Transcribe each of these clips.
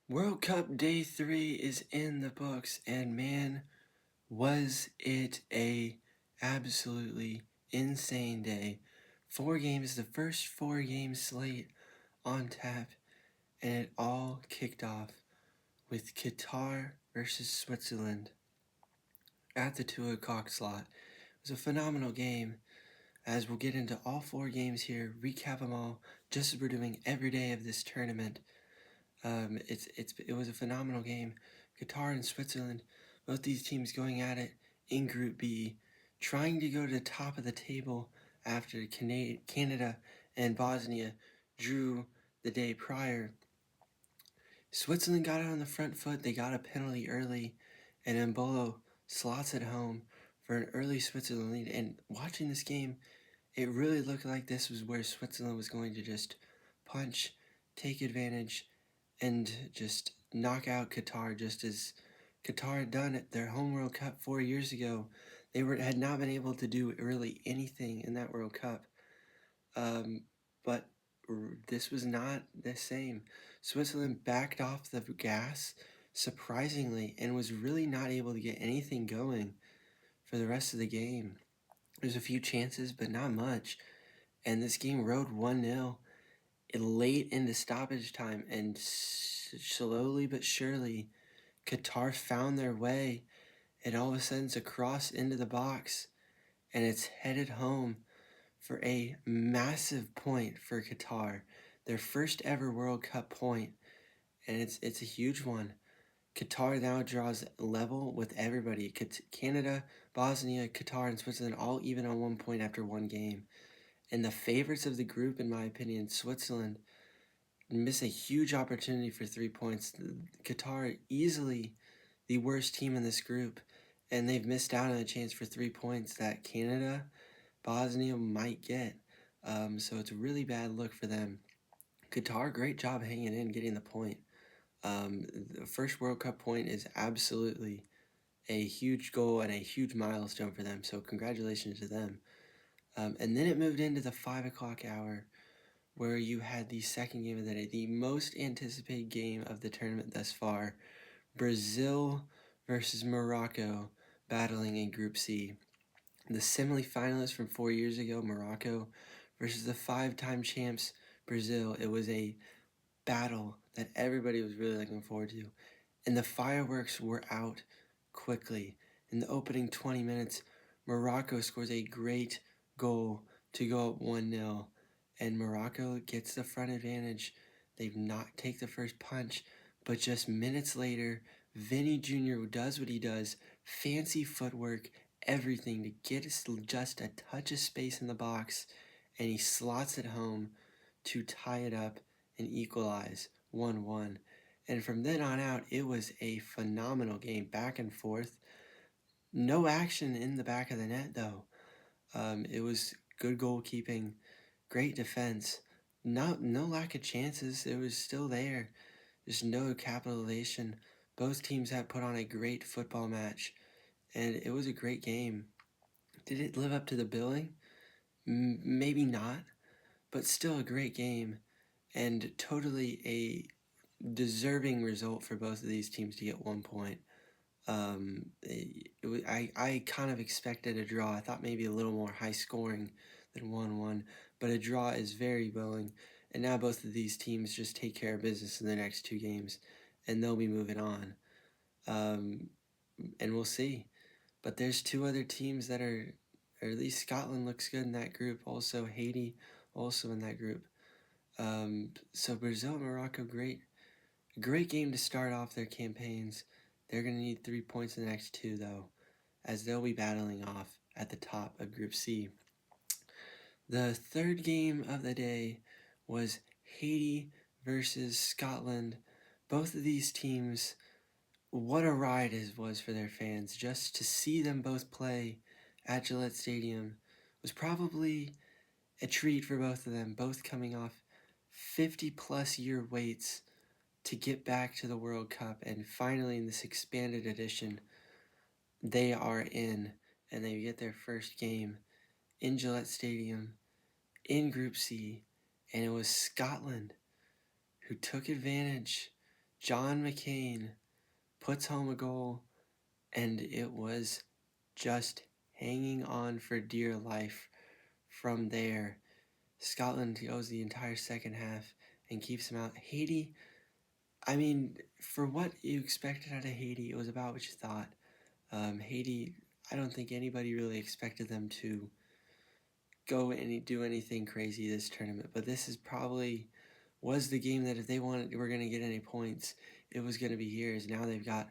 World Cup Day 3 is in the books, and man, was it a absolutely insane day. 4 games, the first 4 game slate on tap, and it all kicked off with Qatar versus Switzerland at the 2 o'clock slot. It was a phenomenal game, as we'll get into all 4 games here, recap them all, just as we're doing every day of this tournament. It was a phenomenal game. Qatar and Switzerland, both these teams going at it in Group B, trying to go to the top of the table after Canada and Bosnia drew the day prior. Switzerland got it on the front foot. They got a penalty early, and Embolo slots it home for an early Switzerland lead. And watching this game, it really looked like this was where Switzerland was going to just punch, take advantage, and just knock out Qatar, just as Qatar had done at their home World Cup 4 years ago. They had not been able to do really anything in that World Cup, but this was not the same. Switzerland backed off the gas surprisingly and was really not able to get anything going for the rest of the game. There's a few chances, but not much, and this game rode 1-0 late into stoppage time, and slowly but surely, Qatar found their way, and all of a sudden it's a cross into the box, and it's headed home for a massive point for Qatar, their first ever World Cup point, and it's a huge one. Qatar now draws level with everybody. Canada, Bosnia, Qatar, and Switzerland all even on 1 point after 1 game. And the favorites of the group, in my opinion, Switzerland, miss a huge opportunity for 3 points. Qatar easily the worst team in this group, and they've missed out on a chance for 3 points that Canada, Bosnia might get. So it's a really bad look for them. Qatar, great job hanging in, getting the point. The first World Cup point is absolutely a huge goal and a huge milestone for them, so congratulations to them. And then it moved into the 5 o'clock hour, where you had the second game of the day, the most anticipated game of the tournament thus far, Brazil versus Morocco, battling in Group C. The semi-finalists from 4 years ago, Morocco, versus the 5-time champs, Brazil. It was a battle that everybody was really looking forward to, and the fireworks were out quickly. In the opening 20 minutes, Morocco scores a great goal to go up 1-0, and Morocco gets the front advantage. They've not take the first punch, but just minutes later, Vinny Jr. does what he does, fancy footwork, everything to get just a touch of space in the box, and he slots it home to tie it up and equalize 1-1. And from then on out, it was a phenomenal game, back and forth. No action in the back of the net, though. It was good goalkeeping, great defense, no lack of chances. It was still there. Just no capitalization. Both teams had put on a great football match, and it was a great game. Did it live up to the billing? Maybe not, but still a great game, and totally a deserving result for both of these teams to get 1 point. I kind of expected a draw. I thought maybe a little more high scoring than 1-1, but a draw is very willing. And now both of these teams just take care of business in the next 2 games, and they'll be moving on. And we'll see. But there's 2 other teams that are, or at least Scotland looks good in that group. Also Haiti, also in that group. So Brazil and Morocco, great game to start off their campaigns. They're going to need 3 points in the next 2, though, as they'll be battling off at the top of Group C. The third game of the day was Haiti versus Scotland. Both of these teams, what a ride it was for their fans. Just to see them both play at Gillette Stadium was probably a treat for both of them, both coming off 50-plus year waits to get back to the World Cup, and finally in this expanded edition, they are in, and they get their first game in Gillette Stadium in Group C, and it was Scotland who took advantage, John McCain puts home a goal, and it was just hanging on for dear life from there. Scotland goes the entire second half and keeps them out. Haiti, I mean, for what you expected out of Haiti, it was about what you thought. Haiti, I don't think anybody really expected them to go and do anything crazy this tournament, but this is probably was the game that if they were going to get any points, it was going to be here. Is now they've got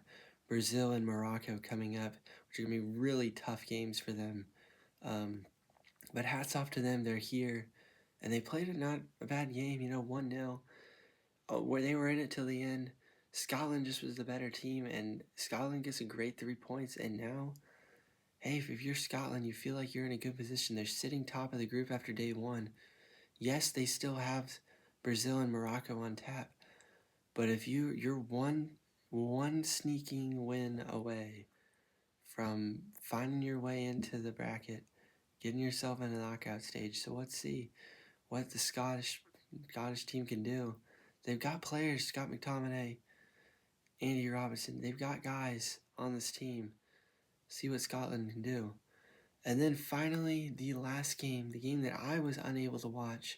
Brazil and Morocco coming up, which are going to be really tough games for them. Um, but hats off to them, they're here, and they played not a bad game. 1-0, where they were in it till the end. Scotland just was the better team, and Scotland gets a great 3 points. And now, hey, if you're Scotland, you feel like you're in a good position. They're sitting top of the group after day one. Yes, they still have Brazil and Morocco on tap, but if you're one sneaking win away from finding your way into the bracket, getting yourself in the knockout stage. So let's see what the Scottish team can do. They've got players, Scott McTominay, Andy Robinson. They've got guys on this team. See what Scotland can do. And then finally, the last game, the game that I was unable to watch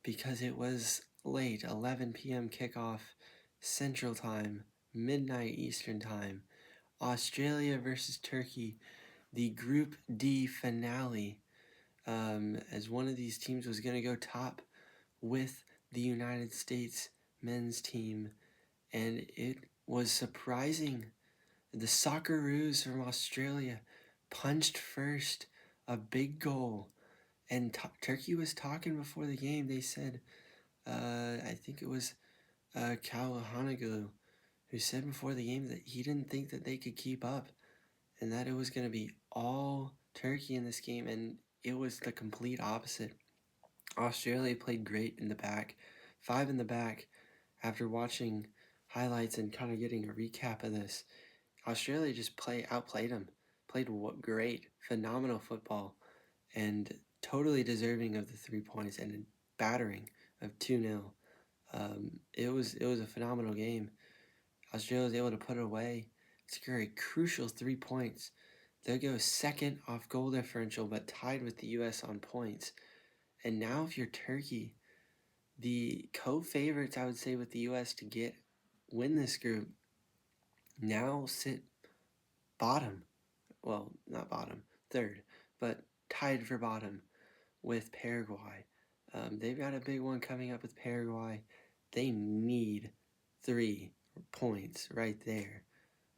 because it was late, 11 p.m. kickoff Central Time, midnight Eastern Time. Australia versus Turkey, the Group D finale, as one of these teams was going to go top with the United States men's team, and it was surprising. The Socceroos from Australia punched first, a big goal, and Turkey was talking before the game. They said, I think it was Kalhanoglu, who said before the game that he didn't think that they could keep up and that it was going to be all Turkey in this game, and it was the complete opposite. Australia played great in the back, 5 in the back. After watching highlights and kind of getting a recap of this, Australia just outplayed them, played great, phenomenal football, and totally deserving of the 3 points and a battering of 2-0. It was a phenomenal game. Australia was able to put it away, secure a crucial 3 points. They'll go second off goal differential, but tied with the U.S. on points. And now, if you're Turkey, the co-favorites, I would say, with the U.S. to win this group, now sit bottom. Well, not bottom, third, but tied for bottom with Paraguay. They've got a big one coming up with Paraguay. They need 3 points right there.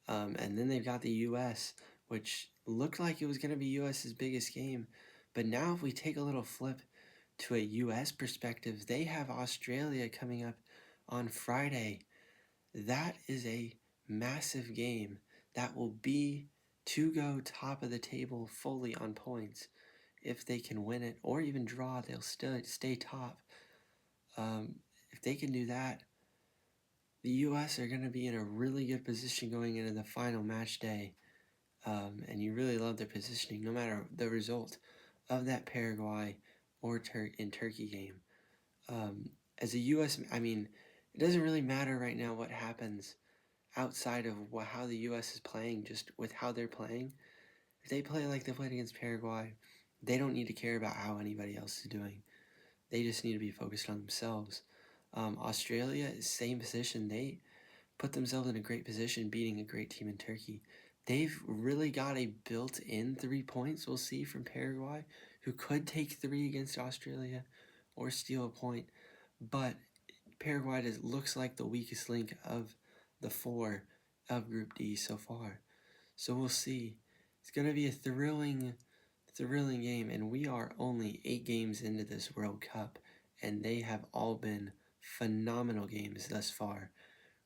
And then they've got the U.S., which looked like it was going to be U.S.'s biggest game. But now if we take a little flip to a U.S. perspective, they have Australia coming up on Friday. That is a massive game. That will be to go top of the table fully on points. If they can win it or even draw, they'll still stay top. If they can do that, the U.S. are going to be in a really good position going into the final match day, and you really love their positioning no matter the result of that Paraguay or Turkey game. As a U.S., I mean, it doesn't really matter right now what happens outside of how the U.S. is playing, just with how they're playing. If they play like they played against Paraguay, they don't need to care about how anybody else is doing. They just need to be focused on themselves. Australia is same position. They put themselves in a great position beating a great team in Turkey. They've really got a built-in 3 points, we'll see, from Paraguay, who could take 3 against Australia or steal a point. But Paraguay looks like the weakest link of the 4 of Group D so far. So we'll see. It's going to be a thrilling game, and we are only 8 games into this World Cup, and they have all been phenomenal games thus far.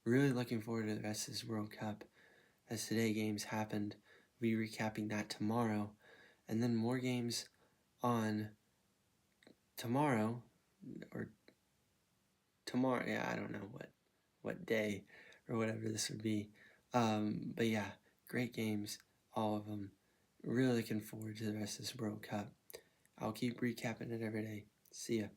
Really looking forward to the rest of this World Cup. As today games happened, we'll be recapping that tomorrow, and then more games on tomorrow, or tomorrow, yeah, I don't know what day or whatever this would be. But yeah, great games, all of them. Really looking forward to the rest of this World Cup. I'll keep recapping it every day. See ya.